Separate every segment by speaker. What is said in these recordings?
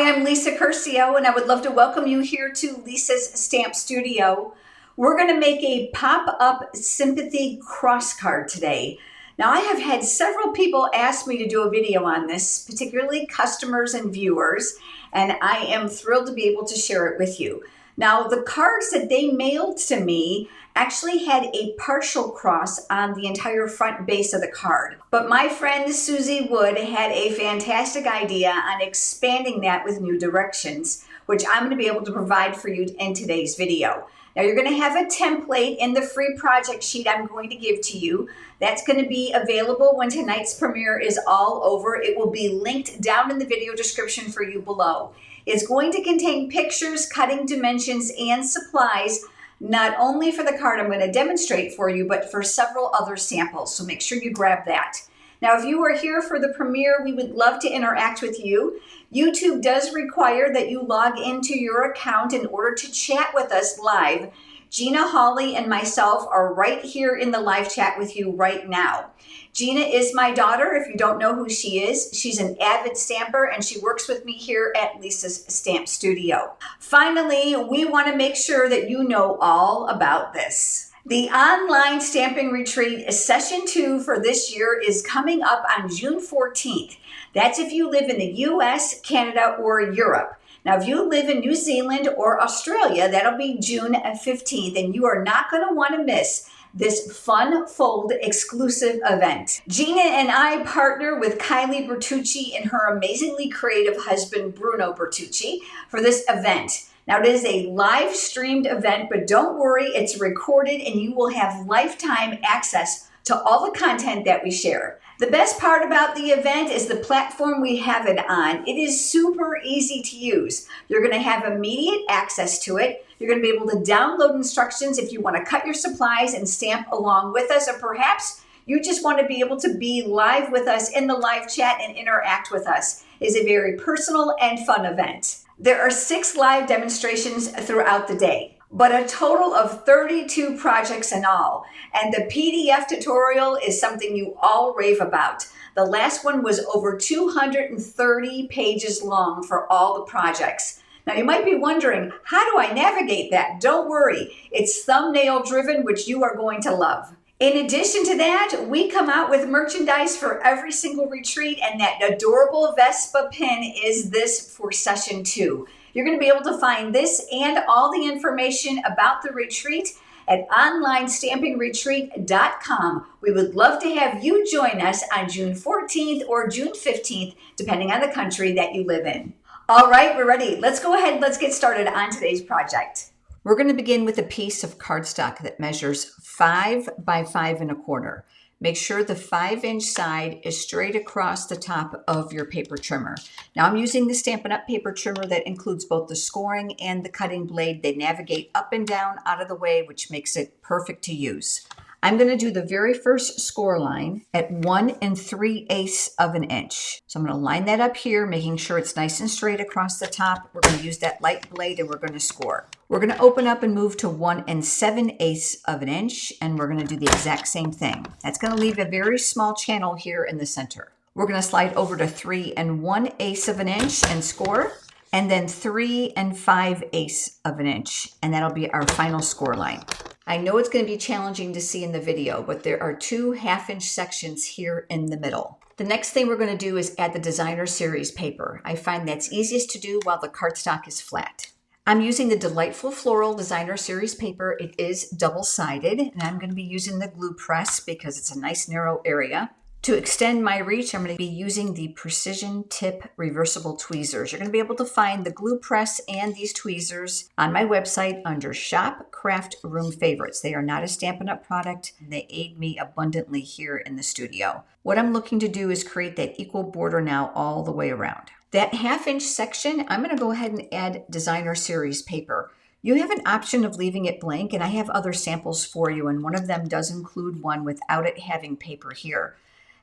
Speaker 1: Hi, I'm Lisa Curcio, and I would love to welcome you here to Lisa's Stamp Studio. We're going to make a pop-up Sympathy cross card today. Now, I have had several people ask me to do a video on this, particularly customers and viewers, and I am thrilled to be able to share it with you. Now, the cards that they mailed to me actually had a partial cross on the entire front base of the card. But my friend Susie Wood had a fantastic idea on expanding that with new directions, which I'm going to be able to provide for you in today's video. Now, you're going to have a template in the free project sheet I'm going to give to you. That's going to be available when tonight's premiere is all over. It will be linked down in the video description for you below. It's going to contain pictures, cutting dimensions, and supplies, not only for the card I'm going to demonstrate for you, but for several other samples. So make sure you grab that. Now, if you are here for the premiere, we would love to interact with you. YouTube does require that you log into your account in order to chat with us live. Gina, Holly, and myself are right here in the live chat with you right now. Gina is my daughter. If you don't know who she is, she's an avid stamper and she works with me here at Lisa's Stamp Studio. Finally, we want to make sure that you know all about this. The online stamping retreat session 2 for this year is coming up on June 14th. That's if you live in the US, Canada, or Europe. Now, if you live in New Zealand or Australia, that'll be June 15th, and you are not going to want to miss this fun fold exclusive event. Gina and I partner with Kylie Bertucci and her amazingly creative husband, Bruno Bertucci, for this event. Now, it is a live streamed event, but don't worry, it's recorded and you will have lifetime access to all the content that we share. The best part about the event is the platform we have it on. It is super easy to use. You're going to have immediate access to it. You're going to be able to download instructions if you want to cut your supplies and stamp along with us, or perhaps you just want to be able to be live with us in the live chat and interact with us. It's a very personal and fun event. There are 6 live demonstrations throughout the day, but a total of 32 projects in all. And the PDF tutorial is something you all rave about. The last one was over 230 pages long for all the projects. Now, you might be wondering, how do I navigate that? Don't worry, it's thumbnail driven, which you are going to love. In addition to that, we come out with merchandise for every single retreat, and that adorable Vespa pin is this for session 2. You're going to be able to find this and all the information about the retreat at onlinestampingretreat.com. We would love to have you join us on June 14th or June 15th, depending on the country that you live in. All right, we're ready. Let's go ahead. Let's get started on today's project. We're going to begin with a piece of cardstock that measures 5 by 5 1/4. Make sure the 5-inch side is straight across the top of your paper trimmer. Now, I'm using the Stampin' Up! Paper trimmer that includes both the scoring and the cutting blade. They navigate up and down out of the way, which makes it perfect to use. I'm going to do the very first score line at 1 3/8 of an inch. So I'm going to line that up here, making sure it's nice and straight across the top. We're going to use that light blade and we're going to score. We're going to open up and move to 1 7/8 of an inch, and we're going to do the exact same thing. That's going to leave a very small channel here in the center. We're going to slide over to 3 1/8 of an inch and score, and then 3 5/8 of an inch, and that'll be our final score line. I know it's going to be challenging to see in the video, but there are 2 1/2-inch sections here in the middle. The next thing we're going to do is add the designer series paper. I find that's easiest to do while the cardstock is flat. I'm using the Delightful Floral Designer Series paper. It is double-sided, and I'm going to be using the glue press because it's a nice narrow area. To extend my reach, I'm going to be using the Precision Tip Reversible Tweezers. You're going to be able to find the glue press and these tweezers on my website under Shop Craft Room Favorites. They are not a Stampin' Up! Product. They aid me abundantly here in the studio. What I'm looking to do is create that equal border now all the way around. That 1/2-inch section, I'm going to go ahead and add designer series paper. You have an option of leaving it blank, and I have other samples for you, and one of them does include one without it having paper here.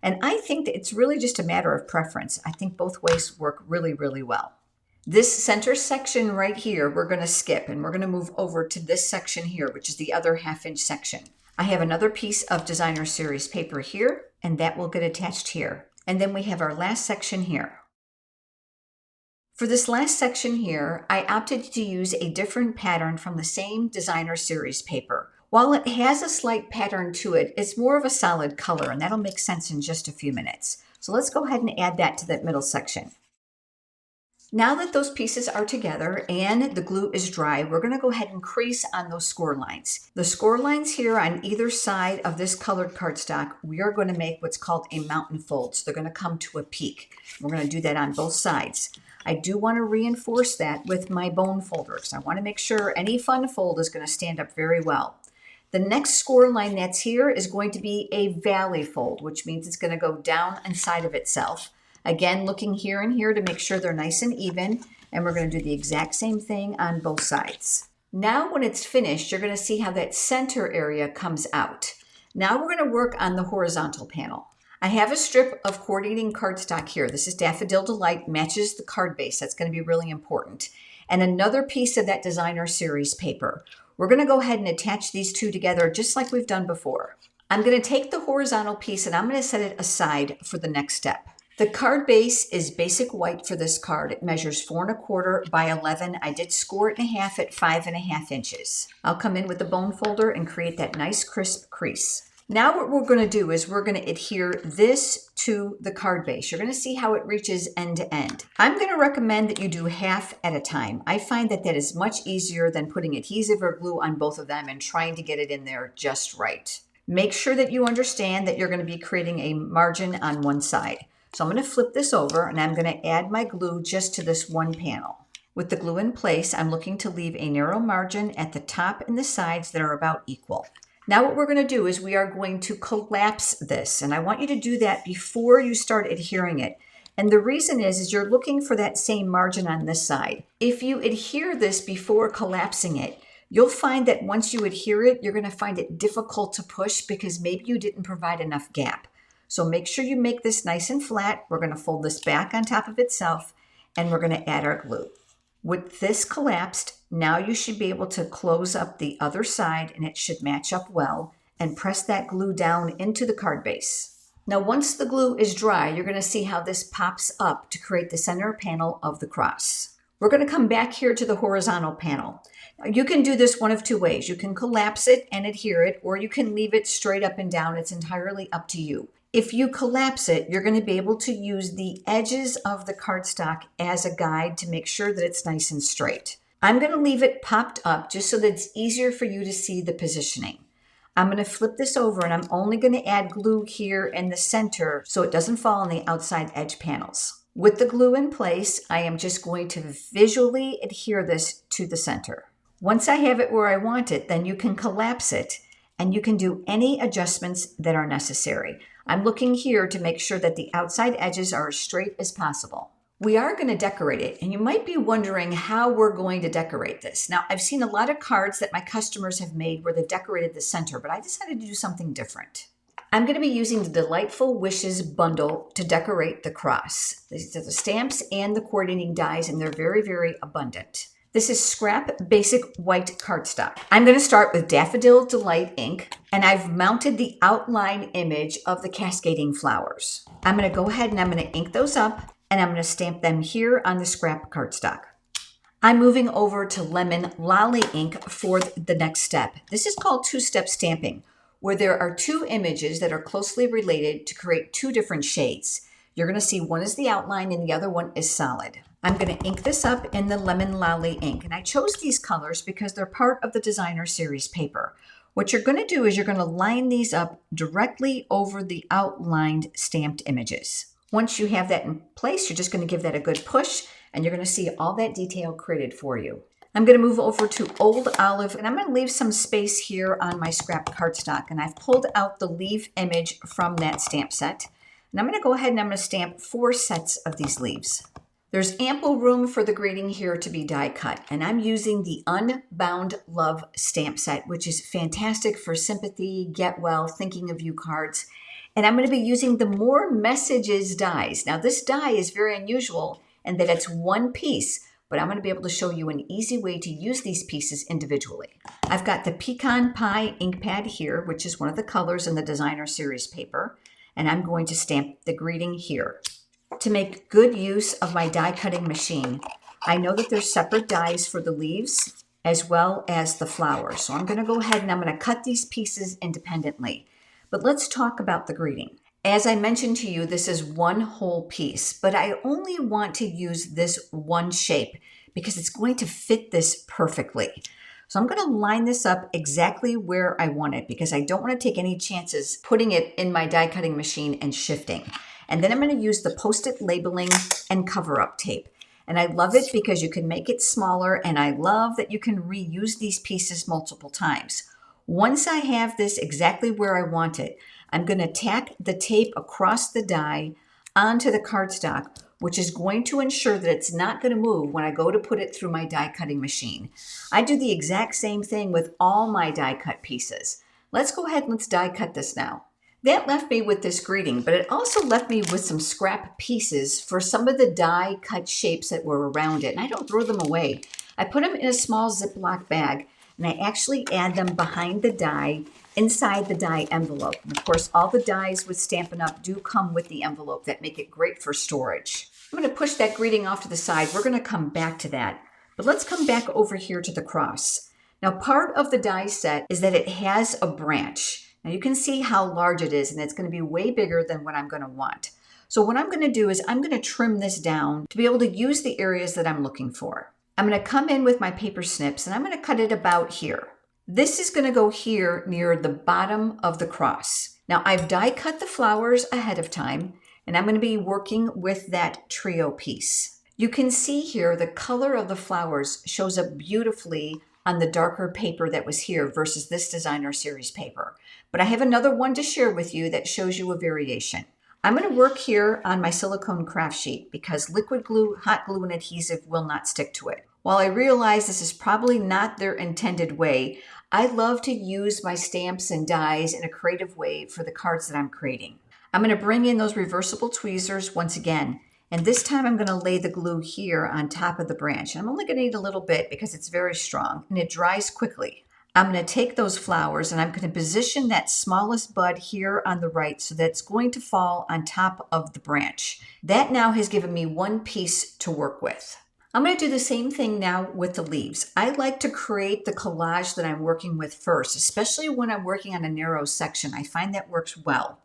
Speaker 1: And I think that it's really just a matter of preference. I think both ways work really, really well. This center section right here, we're going to skip, and we're going to move over to this section here, which is the other 1/2-inch section. I have another piece of designer series paper here, and that will get attached here. And then we have our last section here. For this last section here, I opted to use a different pattern from the same designer series paper. While it has a slight pattern to it, it's more of a solid color, and that'll make sense in just a few minutes. So let's go ahead and add that to that middle section. Now that those pieces are together and the glue is dry, we're going to go ahead and crease on those score lines. The score lines here on either side of this colored cardstock, we are going to make what's called a mountain fold. So they're going to come to a peak. We're going to do that on both sides. I do want to reinforce that with my bone folders. I want to make sure any fun fold is going to stand up very well. The next score line that's here is going to be a valley fold, which means it's going to go down inside of itself. Again, looking here and here to make sure they're nice and even, and we're going to do the exact same thing on both sides. Now when it's finished, you're going to see how that center area comes out. Now we're going to work on the horizontal panel. I have a strip of coordinating cardstock here. This is Daffodil Delight, matches the card base. That's going to be really important. And another piece of that designer series paper. We're going to go ahead and attach these two together just like we've done before. I'm going to take the horizontal piece and I'm going to set it aside for the next step. The card base is basic white for this card. It measures 4 1/4 by 11. I did score it in half at 5 1/2 inches. I'll come in with the bone folder and create that nice crisp crease. Now what we're going to do is we're going to adhere this to the card base. You're going to see how it reaches end to end. I'm going to recommend that you do half at a time. I find that that is much easier than putting adhesive or glue on both of them and trying to get it in there just right. Make sure that you understand that you're going to be creating a margin on one side. So I'm going to flip this over and I'm going to add my glue just to this one panel. With the glue in place, I'm looking to leave a narrow margin at the top and the sides that are about equal. Now what we're going to do is we are going to collapse this, and I want you to do that before you start adhering it. And the reason is you're looking for that same margin on this side. If you adhere this before collapsing it, you'll find that once you adhere it, you're going to find it difficult to push because maybe you didn't provide enough gap. So make sure you make this nice and flat. We're going to fold this back on top of itself and we're going to add our glue. With this collapsed, now you should be able to close up the other side and it should match up well and press that glue down into the card base. Now once the glue is dry, you're going to see how this pops up to create the center panel of the cross. We're going to come back here to the horizontal panel. You can do this one of two ways. You can collapse it and adhere it, or you can leave it straight up and down. It's entirely up to you. If you collapse it, you're going to be able to use the edges of the cardstock as a guide to make sure that it's nice and straight. I'm going to leave it popped up just so that it's easier for you to see the positioning. I'm going to flip this over and I'm only going to add glue here in the center so it doesn't fall on the outside edge panels. With the glue in place, I am just going to visually adhere this to the center. Once I have it where I want it, then you can collapse it and you can do any adjustments that are necessary. I'm looking here to make sure that the outside edges are as straight as possible. We are going to decorate it, and you might be wondering how we're going to decorate this. Now, I've seen a lot of cards that my customers have made where they decorated the center, but I decided to do something different. I'm going to be using the Delightful Wishes bundle to decorate the cross. These are the stamps and the coordinating dies, and they're very, very abundant. This is scrap basic white cardstock. I'm going to start with Daffodil Delight ink, and I've mounted the outline image of the cascading flowers. I'm going to go ahead and I'm going to ink those up, and I'm going to stamp them here on the scrap cardstock. I'm moving over to Lemon Lolly ink for the next step. This is called two-step stamping, where there are two images that are closely related to create two different shades. You're going to see one is the outline and the other one is solid. I'm going to ink this up in the Lemon Lolly ink, and I chose these colors because they're part of the designer series paper. What you're going to do is you're going to line these up directly over the outlined stamped images. Once you have that in place, you're just going to give that a good push, and you're going to see all that detail created for you. I'm going to move over to Old Olive, and I'm going to leave some space here on my scrap cardstock, and I've pulled out the leaf image from that stamp set. And I'm going to go ahead and I'm going to stamp 4 sets of these leaves. There's ample room for the greeting here to be die cut, and I'm using the Unbound Love stamp set, which is fantastic for sympathy, get well, thinking of you cards. And I'm going to be using the More Messages dies. Now this die is very unusual in that it's one piece, but I'm going to be able to show you an easy way to use these pieces individually. I've got the Pecan Pie ink pad here, which is one of the colors in the designer series paper, and I'm going to stamp the greeting here. to make good use of my die cutting machine, I know that there's separate dies for the leaves as well as the flowers. So I'm going to go ahead and I'm going to cut these pieces independently. But let's talk about the greeting. As I mentioned to you, this is one whole piece, but I only want to use this one shape because it's going to fit this perfectly. So I'm going to line this up exactly where I want it because I don't want to take any chances putting it in my die cutting machine and shifting. And then I'm going to use the Post-it labeling and cover-up tape. And I love it because you can make it smaller, and I love that you can reuse these pieces multiple times. Once I have this exactly where I want it, I'm going to tack the tape across the die onto the cardstock, which is going to ensure that it's not going to move when I go to put it through my die cutting machine. I do the exact same thing with all my die cut pieces. Let's go ahead and let's die cut this now. That left me with this greeting, but it also left me with some scrap pieces for some of the die cut shapes that were around it. And I don't throw them away. I put them in a small Ziploc bag, and I actually add them behind the die inside the die envelope. And of course, all the dies with Stampin' Up! Do come with the envelope that make it great for storage. I'm going to push that greeting off to the side. We're going to come back to that. But let's come back over here to the cross. Now, part of the die set is that it has a branch. Now you can see how large it is, and it's going to be way bigger than what I'm going to want. So what I'm going to do is I'm going to trim this down to be able to use the areas that I'm looking for. I'm going to come in with my paper snips, and I'm going to cut it about here. This is going to go here near the bottom of the cross. Now I've die cut the flowers ahead of time, and I'm going to be working with that trio piece. You can see here the color of the flowers shows up beautifully on the darker paper that was here versus this designer series paper. But I have another one to share with you that shows you a variation. I'm going to work here on my silicone craft sheet because liquid glue, hot glue, and adhesive will not stick to it. While I realize this is probably not their intended way, I love to use my stamps and dies in a creative way for the cards that I'm creating. I'm going to bring in those reversible tweezers once again. And this time I'm going to lay the glue here on top of the branch. I'm only going to need a little bit because it's very strong and it dries quickly. I'm going to take those flowers and I'm going to position that smallest bud here on the right so that it's going to fall on top of the branch. That now has given me one piece to work with. I'm going to do the same thing now with the leaves. I like to create the collage that I'm working with first, especially when I'm working on a narrow section. I find that works well.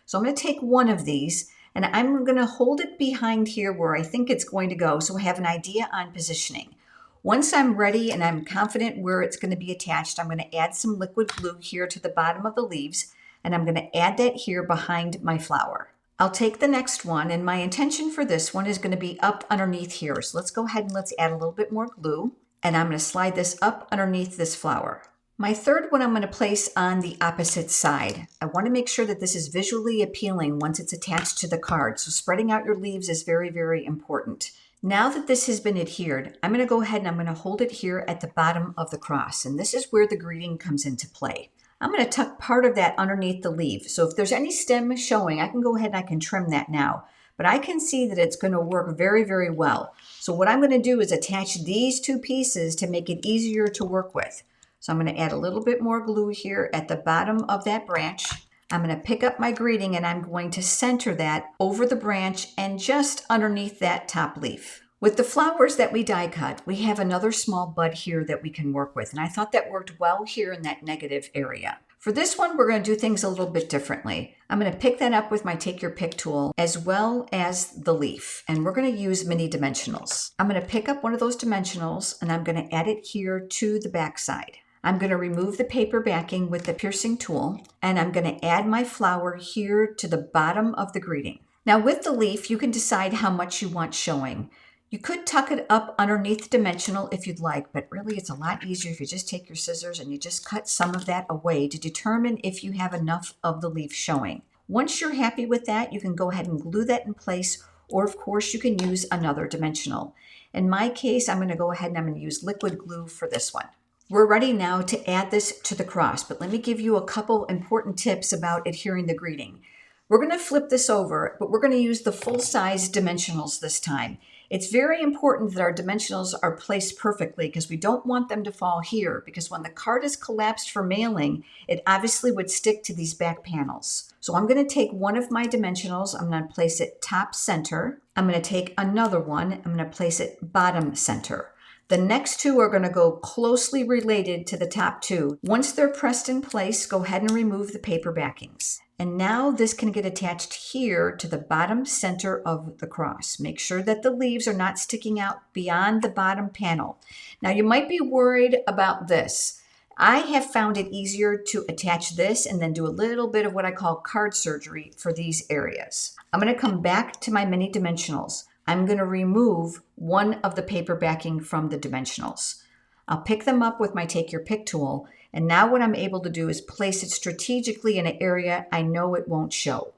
Speaker 1: So I'm going to take one of these and I'm going to hold it behind here where I think it's going to go so I have an idea on positioning. Once I'm ready and I'm confident where it's going to be attached, I'm going to add some liquid glue here to the bottom of the leaves, and I'm going to add that here behind my flower. I'll take the next one, and my intention for this one is going to be up underneath here. So let's go ahead and let's add a little bit more glue, and I'm going to slide this up underneath this flower. My third one I'm going to place on the opposite side. I want to make sure that this is visually appealing once it's attached to the card. So spreading out your leaves is very, very important. Now that this has been adhered, I'm going to go ahead and I'm going to hold it here at the bottom of the cross. And this is where the greeting comes into play. I'm going to tuck part of that underneath the leaf. So if there's any stem showing, I can go ahead and I can trim that now. But I can see that it's going to work very, very well. So what I'm going to do is attach these two pieces to make it easier to work with. So I'm going to add a little bit more glue here at the bottom of that branch. I'm going to pick up my greeting and I'm going to center that over the branch and just underneath that top leaf. With the flowers that we die cut, we have another small bud here that we can work with. And I thought that worked well here in that negative area. For this one, we're going to do things a little bit differently. I'm going to pick that up with my Take Your Pick tool as well as the leaf. And we're going to use mini dimensionals. I'm going to pick up one of those dimensionals and I'm going to add it here to the back side. I'm going to remove the paper backing with the piercing tool, and I'm going to add my flower here to the bottom of the greeting. Now with the leaf, you can decide how much you want showing. You could tuck it up underneath the dimensional if you'd like, but really it's a lot easier if you just take your scissors and you just cut some of that away to determine if you have enough of the leaf showing. Once you're happy with that, you can go ahead and glue that in place, or of course you can use another dimensional. In my case, I'm going to go ahead and I'm going to use liquid glue for this one. We're ready now to add this to the cross, but let me give you a couple important tips about adhering the greeting. We're going to flip this over, but we're going to use the full-size dimensionals this time. It's very important that our dimensionals are placed perfectly because we don't want them to fall here, because when the card is collapsed for mailing, it obviously would stick to these back panels. So I'm going to take one of my dimensionals, I'm going to place it top center. I'm going to take another one, I'm going to place it bottom center. The next two are going to go closely related to the top two. Once they're pressed in place, go ahead and remove the paper backings. And now this can get attached here to the bottom center of the cross. Make sure that the leaves are not sticking out beyond the bottom panel. Now you might be worried about this. I have found it easier to attach this and then do a little bit of what I call card surgery for these areas. I'm going to come back to my mini dimensionals. I'm going to remove one of the paper backing from the dimensionals. I'll pick them up with my Take Your Pick tool, and now what I'm able to do is place it strategically in an area I know it won't show.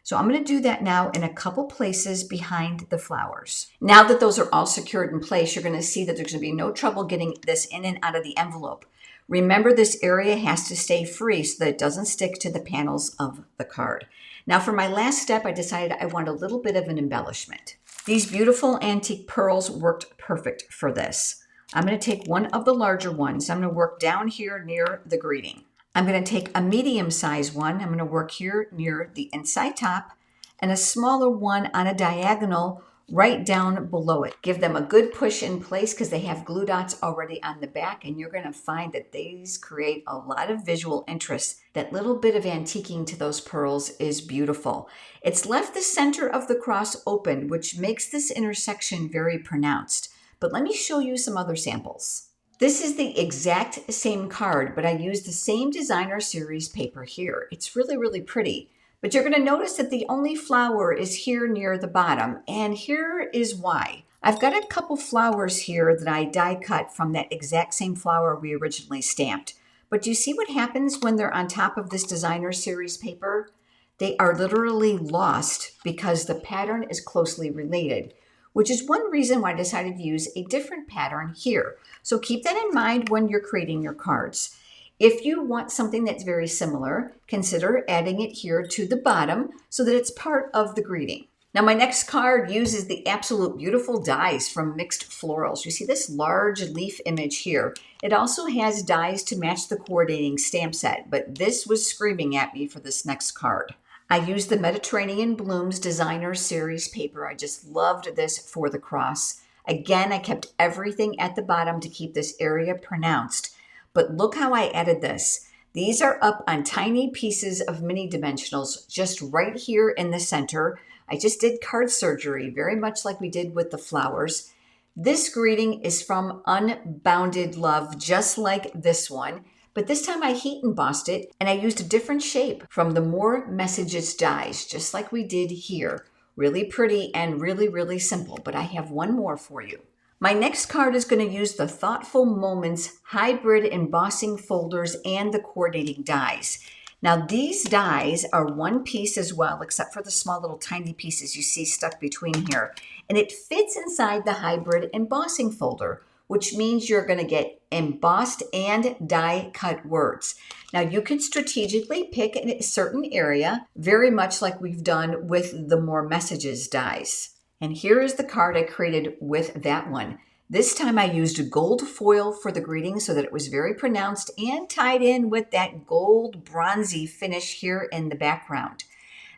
Speaker 1: So I'm going to do that now in a couple places behind the flowers. Now that those are all secured in place, you're going to see that there's going to be no trouble getting this in and out of the envelope. Remember, this area has to stay free so that it doesn't stick to the panels of the card. Now for my last step, I decided I want a little bit of an embellishment. These beautiful antique pearls worked perfect for this. I'm going to take one of the larger ones. I'm going to work down here near the greeting. I'm going to take a medium-sized one. I'm going to work here near the inside top, and a smaller one on a diagonal right down below it. Give them a good push in place because they have glue dots already on the back, and you're going to find that these create a lot of visual interest. That little bit of antiquing to those pearls is beautiful. It's left the center of the cross open, which makes this intersection very pronounced. But let me show you some other samples. This is the exact same card, but I used the same designer series paper here. It's really, really pretty. But you're going to notice that the only flower is here near the bottom, and here is why. I've got a couple flowers here that I die cut from that exact same flower we originally stamped. But do you see what happens when they're on top of this designer series paper? They are literally lost because the pattern is closely related, which is one reason why I decided to use a different pattern here. So keep that in mind when you're creating your cards. If you want something that's very similar, consider adding it here to the bottom so that it's part of the greeting. Now my next card uses the absolute beautiful dies from Mixed Florals. You see this large leaf image here. It also has dies to match the coordinating stamp set, but this was screaming at me for this next card. I used the Mediterranean Blooms Designer Series paper. I just loved this for the cross. Again, I kept everything at the bottom to keep this area pronounced. But look how I added this. These are up on tiny pieces of mini dimensionals just right here in the center. I just did card surgery, very much like we did with the flowers. This greeting is from Unbounded Love, just like this one. But this time I heat embossed it, and I used a different shape from the More Messages dies, just like we did here. Really pretty and really, really simple, but I have one more for you. My next card is going to use the Thoughtful Moments hybrid embossing folders and the coordinating dies. Now these dies are one piece as well, except for the small little tiny pieces you see stuck between here. And it fits inside the hybrid embossing folder, which means you're going to get embossed and die cut words. Now you can strategically pick a certain area, very much like we've done with the More Messages dies. And here is the card I created with that one. This time I used gold foil for the greeting so that it was very pronounced and tied in with that gold bronzy finish here in the background.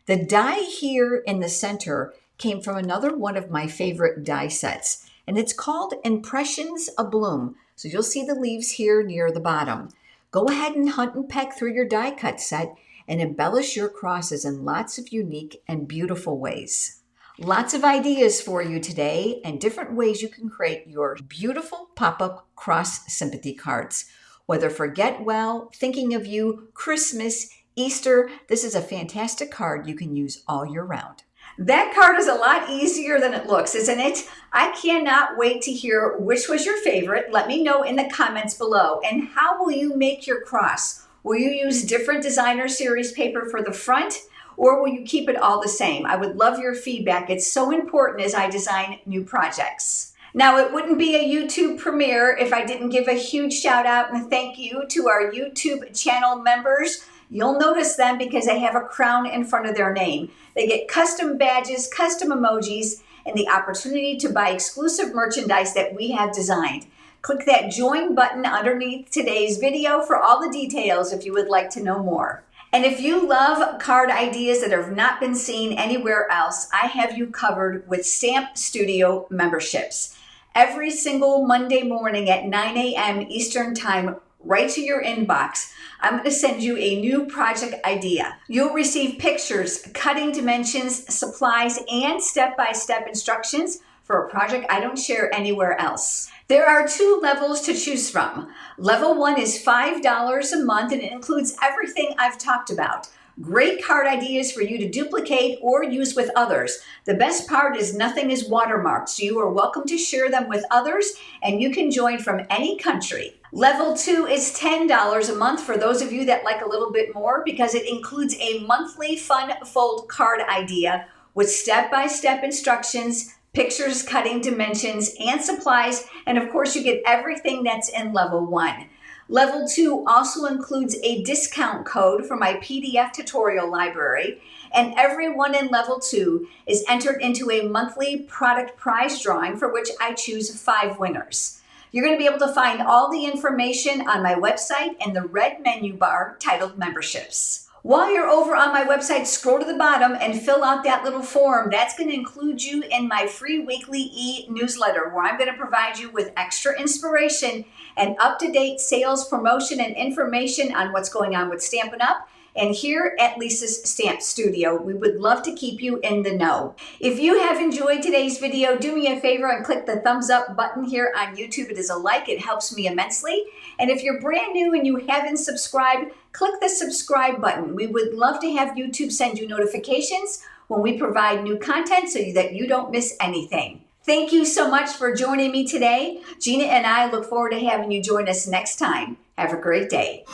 Speaker 1: The die here in the center came from another one of my favorite die sets, and it's called Impressions Abloom. So you'll see the leaves here near the bottom. Go ahead and hunt and peck through your die cut set and embellish your crosses in lots of unique and beautiful ways. Lots of ideas for you today and different ways you can create your beautiful pop-up cross sympathy cards. Whether for Get Well, Thinking of You, Christmas, Easter, this is a fantastic card you can use all year round. That card is a lot easier than it looks, isn't it? I cannot wait to hear which was your favorite. Let me know in the comments below. And how will you make your cross? Will you use different designer series paper for the front, or will you keep it all the same? I would love your feedback. It's so important as I design new projects. Now, it wouldn't be a YouTube premiere if I didn't give a huge shout out and thank you to our YouTube channel members. You'll notice them because they have a crown in front of their name. They get custom badges, custom emojis, and the opportunity to buy exclusive merchandise that we have designed. Click that join button underneath today's video for all the details if you would like to know more. And if you love card ideas that have not been seen anywhere else, I have you covered with Stamp Studio memberships. Every single Monday morning at 9 a.m. Eastern Time, right to your inbox, I'm going to send you a new project idea. You'll receive pictures, cutting dimensions, supplies, and step-by-step instructions for a project I don't share anywhere else. There are 2 levels to choose from. Level 1 is $5 a month, and it includes everything I've talked about. Great card ideas for you to duplicate or use with others. The best part is nothing is watermarked, so you are welcome to share them with others, and you can join from any country. Level 2 is $10 a month for those of you that like a little bit more, because it includes a monthly fun fold card idea with step-by-step instructions, pictures, cutting dimensions, and supplies, and of course you get everything that's in Level 1. Level 2 also includes a discount code for my PDF tutorial library, and everyone in Level 2 is entered into a monthly product prize drawing for which I choose 5 winners. You're going to be able to find all the information on my website in the red menu bar titled Memberships. While you're over on my website, scroll to the bottom and fill out that little form. That's going to include you in my free weekly e-newsletter, where I'm going to provide you with extra inspiration and up-to-date sales, promotion, and information on what's going on with Stampin' Up! And here at Lisa's Stamp Studio, we would love to keep you in the know. If you have enjoyed today's video, do me a favor and click the thumbs up button here on YouTube. It is a like. It helps me immensely. And if you're brand new and you haven't subscribed, click the subscribe button. We would love to have YouTube send you notifications when we provide new content so that you don't miss anything. Thank you so much for joining me today. Gina and I look forward to having you join us next time. Have a great day.